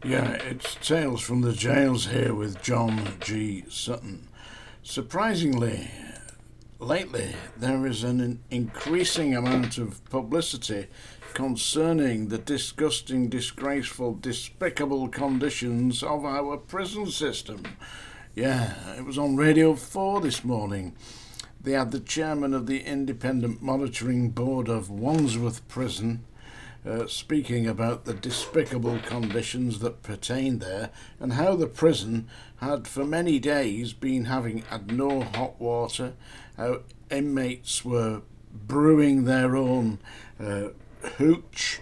Yeah, it's Tales from the Jails here with John G. Sutton. Surprisingly, lately there is an increasing amount of publicity concerning the disgusting, disgraceful, despicable conditions of our prison system. Yeah, it was on Radio 4 this morning. They had the chairman of the Independent Monitoring Board of Wandsworth Prison speaking about the despicable conditions that pertain there and how the prison had for many days been had no hot water, how inmates were brewing their own hooch,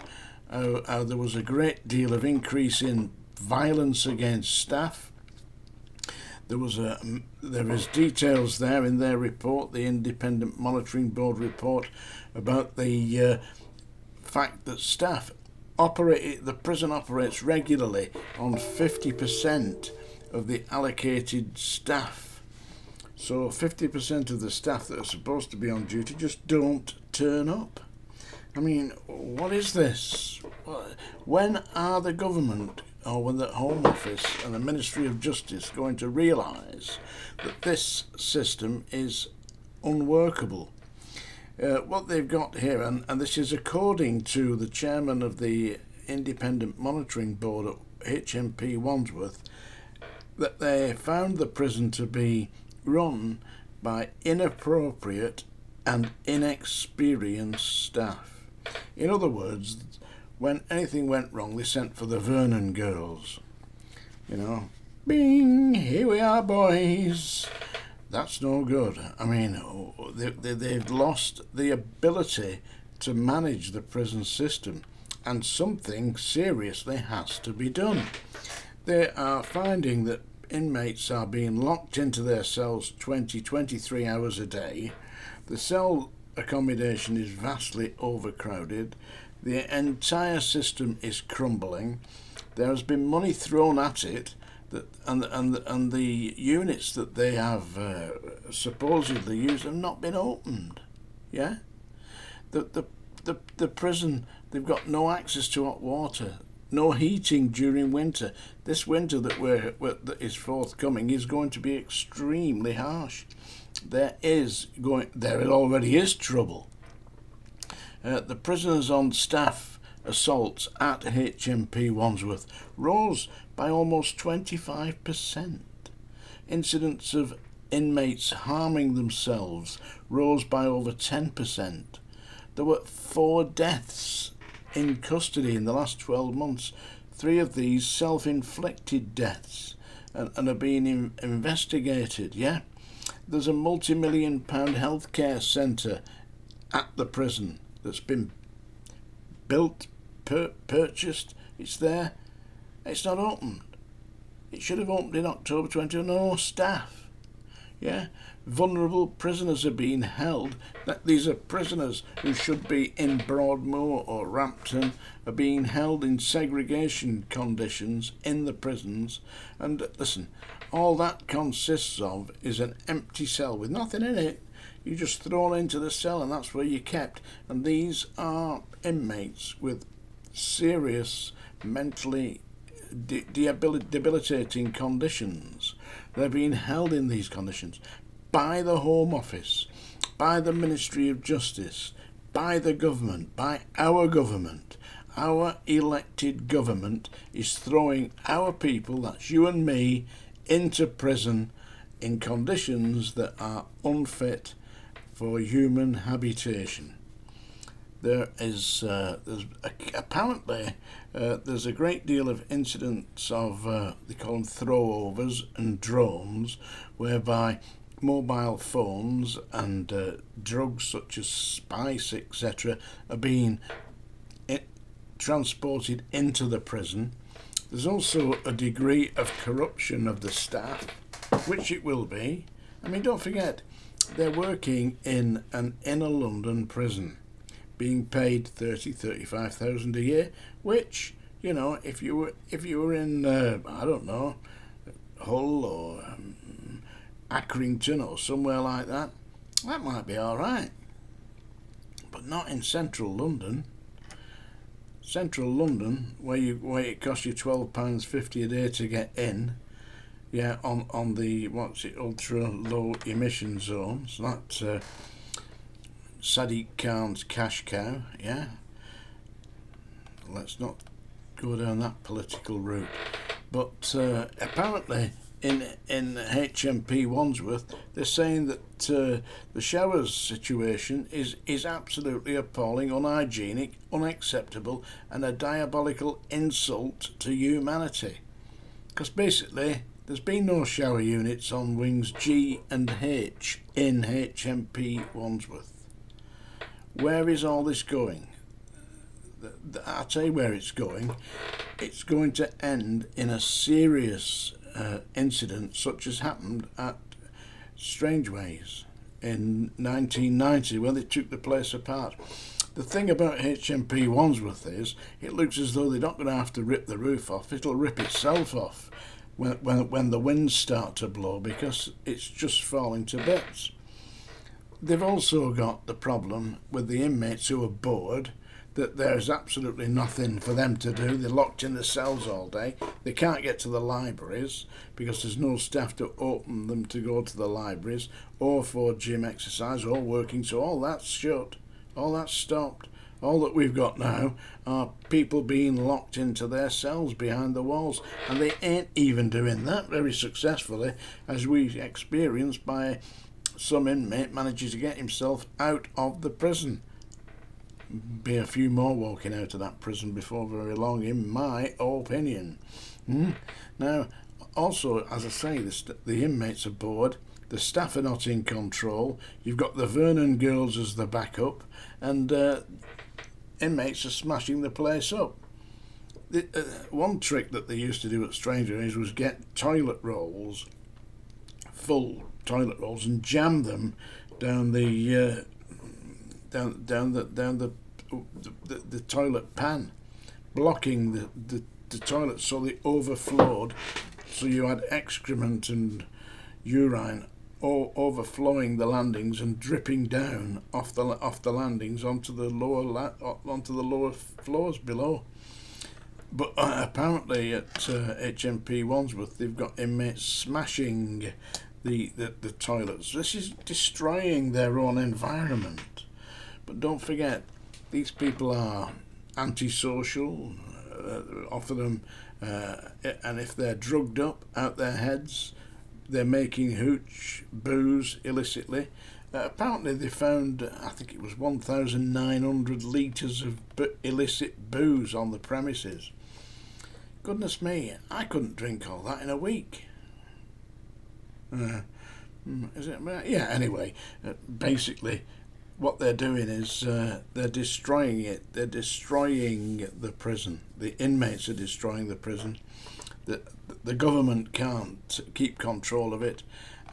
how there was a great deal of increase in violence against staff. There is details there in their report, the Independent Monitoring Board report, about the fact that the prison operates regularly on 50% of the allocated staff. So 50% of the staff that are supposed to be on duty just don't turn up. I mean, what is this? When are the government or when the Home Office and the Ministry of Justice going to realise that this system is unworkable? What they've got here, and this is according to the chairman of the Independent Monitoring Board at HMP Wandsworth, that they found the prison to be run by inappropriate and inexperienced staff. In other words, when anything went wrong, they sent for the Vernon girls. Bing, here we are, boys. That's no good. I mean, they've lost the ability to manage the prison system, and something seriously has to be done. They are finding that inmates are being locked into their cells 23 hours a day. The cell accommodation is vastly overcrowded. The entire system is crumbling. There has been money thrown at it, and the units that they have supposedly used have not been opened. Yeah, the prison, they've got no access to hot water, no heating during winter. This winter that is forthcoming is going to be extremely harsh. There already is trouble. The prisoners on staff assaults at HMP Wandsworth rose by almost 25%. Incidents of inmates harming themselves rose by over 10%. There were 4 deaths in custody in the last 12 months. 3 of these self-inflicted deaths and are being investigated. Yeah, there's a multi-million-pound healthcare centre at the prison that's been built, purchased. It's there. It's not opened. It should have opened in October 20. No staff. Yeah, vulnerable prisoners are being held. These are prisoners who should be in Broadmoor or Rampton, are being held in segregation conditions in the prisons. And listen, all that consists of is an empty cell with nothing in it. You just thrown into the cell, and that's where you're kept. And these are inmates with serious mentally debilitating conditions. They're being held in these conditions by the Home Office, by the Ministry of Justice, by the government, by our government. Our elected government is throwing our people, that's you and me, into prison in conditions that are unfit for human habitation. There's apparently a great deal of incidents of they call them throwovers and drones, whereby mobile phones and drugs such as spice, etc., are being transported into the prison. There's also a degree of corruption of the staff, which it will be. I mean, don't forget, they're working in an inner London prison, being paid 35,000 a year, which, if you were in I don't know, Hull or Accrington or somewhere like that might be all right, but not in central London. central London, where it costs you £12.50 a day to get in, yeah, on the ultra low emission zones. That's Sadiq Khan's cash cow. Yeah, let's not go down that political route. But apparently in HMP Wandsworth, they're saying that the showers situation is absolutely appalling, unhygienic, unacceptable, and a diabolical insult to humanity. Because basically, there's been no shower units on wings G and H in HMP Wandsworth. Where is all this going? I'll tell you where it's going. It's going to end in a serious incident such as happened at Strangeways in 1990 when they took the place apart. The thing about HMP Wandsworth is it looks as though they're not going to have to rip the roof off. It'll rip itself off when the winds start to blow, because it's just falling to bits. They've also got the problem with the inmates who are bored, that there's absolutely nothing for them to do. They're locked in the cells all day. They can't get to the libraries because there's no staff to open them to go to the libraries or for gym exercise or working. So all that's shut, all that's stopped. All that we've got now are people being locked into their cells behind the walls, and they ain't even doing that very successfully, as we experienced by some inmate managing to get himself out of the prison. Be a few more walking out of that prison before very long, in my opinion. Now, also, as I say, the inmates are bored, the staff are not in control, you've got the Vernon girls as the backup, and inmates are smashing the place up. One trick that they used to do at Strangeways was get toilet rolls, full toilet rolls, and jam them down the the toilet pan, blocking the toilet so they overflowed, so you had excrement and urine overflowing the landings and dripping down off the landings onto the lower floors below. But apparently at HMP Wandsworth they've got inmates smashing the toilets. This is destroying their own environment. But don't forget, these people are antisocial, offer them, and if they're drugged up out their heads, they're making hooch, booze illicitly. Apparently they found, I think it was 1,900 litres of illicit booze on the premises. Goodness me, I couldn't drink all that in a week. Is it? Yeah, anyway, basically what they're doing is they're destroying it. They're destroying the prison. The inmates are destroying the prison. The government can't keep control of it,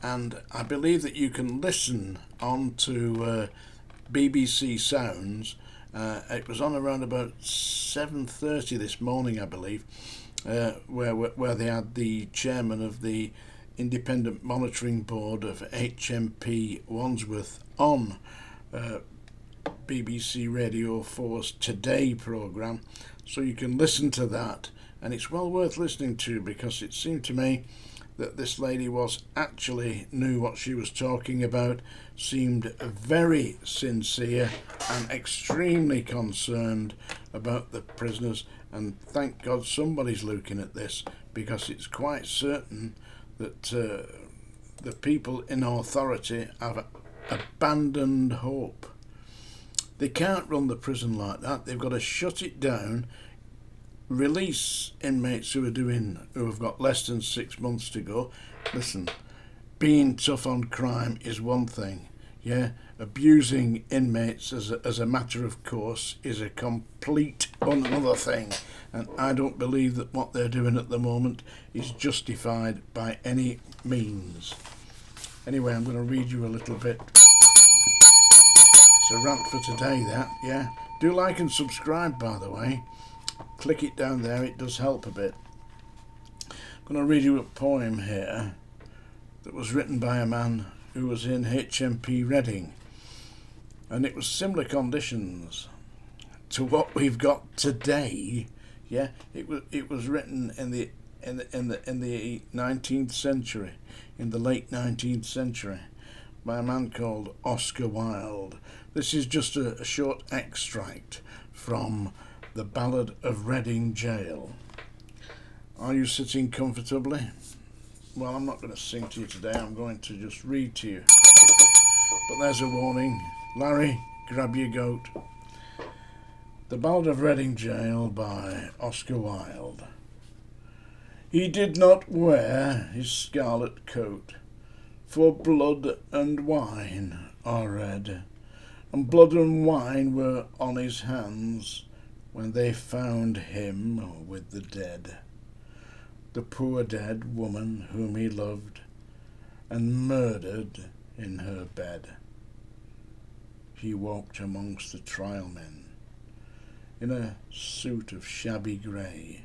and I believe that you can listen on to BBC Sounds. It was on around about 7:30 this morning, I believe, where they had the chairman of the Independent Monitoring Board of HMP Wandsworth on BBC Radio 4's Today programme, so you can listen to that, and it's well worth listening to, because it seemed to me that this lady actually knew what she was talking about, seemed very sincere and extremely concerned about the prisoners, and thank God somebody's looking at this, because it's quite certain that the people in authority have abandoned hope. They can't run the prison like that. They've got to shut it down, release inmates who have got less than 6 months to go. Listen, being tough on crime is one thing, yeah. Abusing inmates as a matter of course is a complete another thing, and I don't believe that what they're doing at the moment is justified by any means. Anyway, I'm going to read you a little bit. It's a rant for today, that, yeah. Do like and subscribe, by the way. Click it down there, it does help a bit. I'm going to read you a poem here that was written by a man who was in HMP Reading, and it was similar conditions to what we've got today. Yeah, it was written in the 19th century, in the late 19th century, by a man called Oscar Wilde. This is just a short extract from the Ballad of Reading Gaol. Are you sitting comfortably? Well, I'm not going to sing to you today, I'm going to just read to you. But there's a warning. Larry, grab your goat. The Ballad of Reading Gaol by Oscar Wilde. He did not wear his scarlet coat, for blood and wine are red, and blood and wine were on his hands when they found him with the dead, the poor dead woman whom he loved and murdered in her bed. He walked amongst the trial men in a suit of shabby grey.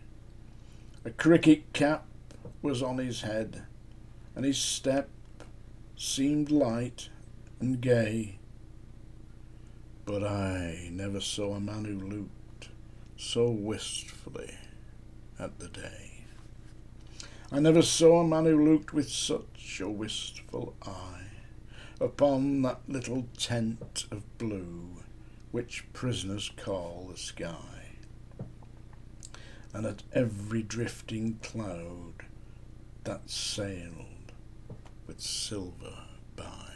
A cricket cap was on his head, and his step seemed light and gay. But I never saw a man who looked so wistfully at the day. I never saw a man who looked with such a wistful eye upon that little tent of blue which prisoners call the sky, and at every drifting cloud that sailed with silver by.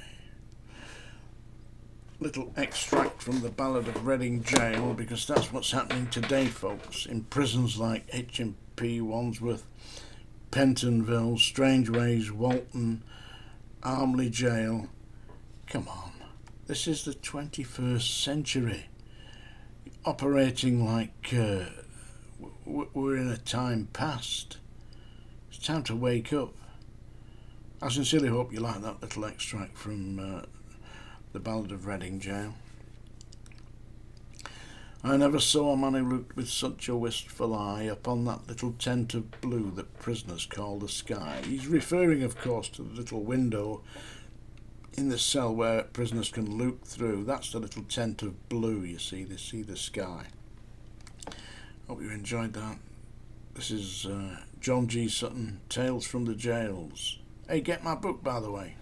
Little extract from the Ballad of Reading Gaol, because that's what's happening today, folks, in prisons like HMP, Wandsworth, Pentonville, Strangeways, Walton, Armley Gaol. Come on, this is the 21st century, operating like we're in a time past. It's time to wake up. I sincerely hope you like that little extract from the Ballad of Reading Gaol. I never saw a man who looked with such a wistful eye upon that little tent of blue that prisoners call the sky. He's referring, of course, to the little window in the cell where prisoners can look through. That's the little tent of blue, you see. They see the sky. Hope you enjoyed that. This is John G. Sutton, Tales from the Jails. Hey, get my book, by the way.